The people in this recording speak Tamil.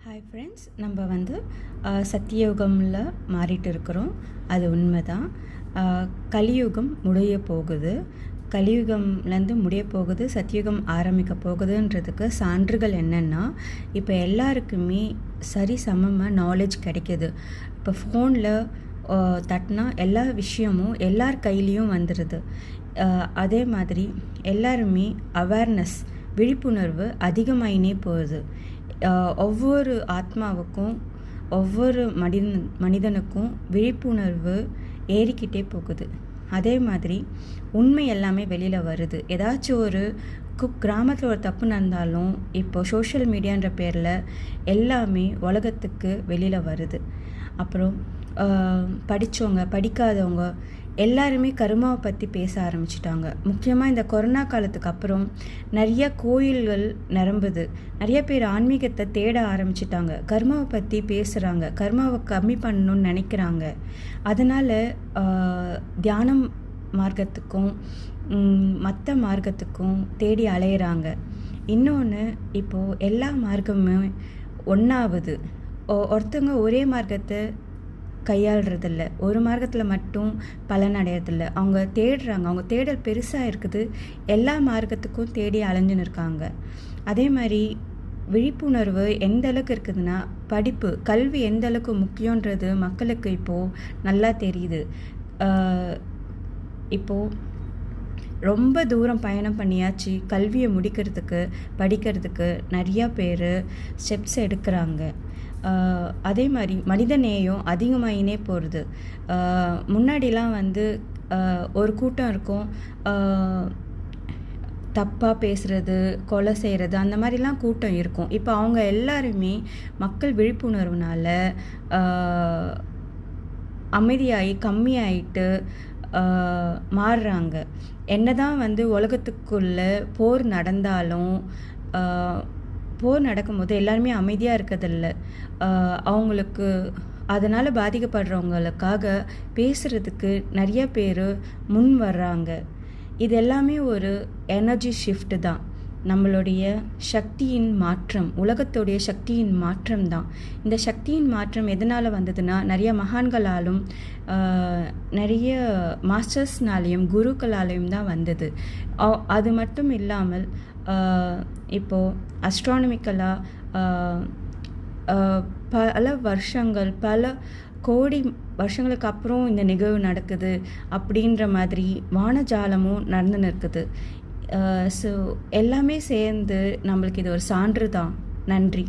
ஹாய் ஃப்ரெண்ட்ஸ், நம்ம சத்தியயுகமில் மாறிட்டு இருக்கிறோம். அது உண்மைதான். கலியுகம் முடிய போகுது. கலியுகம்லேருந்து முடிய போகுது, சத்தியுகம் ஆரம்பிக்க போகுதுன்றதுக்கு சான்றுகள் என்னென்னா, இப்போ எல்லாருக்குமே சரி சமமாக நாலேஜ் கிடைக்கிது. இப்போ ஃபோனில் தட்டினா எல்லா விஷயமும் எல்லார் கையிலையும் வந்துடுது. அதே மாதிரி எல்லாருமே அவேர்னஸ், விழிப்புணர்வு அதிகமாயினே போகுது. ஒவ்வொரு ஆத்மாவுக்கும், ஒவ்வொரு மனிதனுக்கும் விழிப்புணர்வு ஏறிக்கிட்டே போகுது. அதே மாதிரி உண்மை எல்லாமே வெளியில் வருது. ஏதாச்சும் ஒரு கிராமத்தில் ஒரு தப்பு நடந்தாலும் இப்போது சோஷியல் மீடியான்ற பேரில் எல்லாமே உலகத்துக்கு வெளியில் வருது. அப்புறம் படித்தவங்க, படிக்காதவங்க எல்லாருமே கர்மாவை பற்றி பேச ஆரம்பிச்சிட்டாங்க. முக்கியமாக இந்த கொரோனா காலத்துக்கு அப்புறம் நிறைய கோயில்கள் நிரம்புது. நிறைய பேர் ஆன்மீகத்தை தேட ஆரம்பிச்சிட்டாங்க. கர்மாவை பற்றி பேசுகிறாங்க, கர்மாவை கம்மி பண்ணணும்னு நினைக்கிறாங்க. அதனால் தியானம் மார்க்கத்துக்கும் மற்ற மார்க்கத்துக்கும் தேடி அலையிறாங்க. இன்னொன்று, இப்போது எல்லா மார்க்கமுமே ஒன்றாவது. ஒருத்தவங்க ஒரே மார்க்கத்தை கையாளுறதில்ல, ஒரு மார்க்கத்தில் மட்டும் பலன் அடையிறதில்ல. அவங்க தேடுறாங்க, அவங்க தேடல் பெருசாக இருக்குது. எல்லா மார்க்கத்துக்கும் தேடி அலைஞ்சுன்னு இருக்காங்க. அதே மாதிரி விழிப்புணர்வு எந்த அளவுக்கு இருக்குதுன்னா, படிப்பு, கல்வி எந்த அளவுக்கு முக்கியன்றது மக்களுக்கு இப்போது நல்லா தெரியுது. இப்போது ரொம்ப தூரம் பயணம் பண்ணியாச்சு கல்வியை முடிக்கிறதுக்கு, படிக்கிறதுக்கு நிறையா பேர் ஸ்டெப்ஸ் எடுக்கிறாங்க. அதே மாதிரி மனித நேயம் அதிகமாகினே போகிறது. முன்னாடிலாம் ஒரு கூட்டம் இருக்கும், தப்பாக பேசுகிறது, கொலை செய்கிறது, அந்த மாதிரிலாம் கூட்டம் இருக்கும். இப்போ அவங்க எல்லாருமே மக்கள் விழிப்புணர்வுனால அமைதியாகி கம்மியாயிட்டு மாறுறாங்க. என்னதான் உலகத்துக்குள்ளே போர் நடந்தாலும் போர் நடக்கும்போது எல்லாருமே அமைதியாக இருக்கிறதில்ல. அவங்களுக்கு அதனால் பாதிக்கப்படுறவங்களுக்காக பேசுகிறதுக்கு நிறைய பேர் முன் வர்றாங்க. இது எல்லாமே ஒரு எனர்ஜி ஷிஃப்ட்டு தான். நம்மளுடைய சக்தியின் மாற்றம், உலகத்துடைய சக்தியின் மாற்றம் தான். இந்த சக்தியின் மாற்றம் எதனால் வந்ததுன்னா, நிறைய மகான்களாலும் நிறைய மாஸ்டர்ஸ்னாலேயும் குருக்களாலேயும் தான் வந்தது. அது மட்டும் இல்லாமல் இப்போது அஸ்ட்ரானமிக்கலாக பல வருஷங்கள், பல கோடி வருஷங்களுக்கு அப்புறம் இந்த நிகழ்வு நடக்குது அப்படின்ற மாதிரி வானஜாலமும் நடந்துன்னு இருக்குது. ஸோ எல்லாமே சேர்ந்து நம்மளுக்கு இது ஒரு சான்று தான். நன்றி.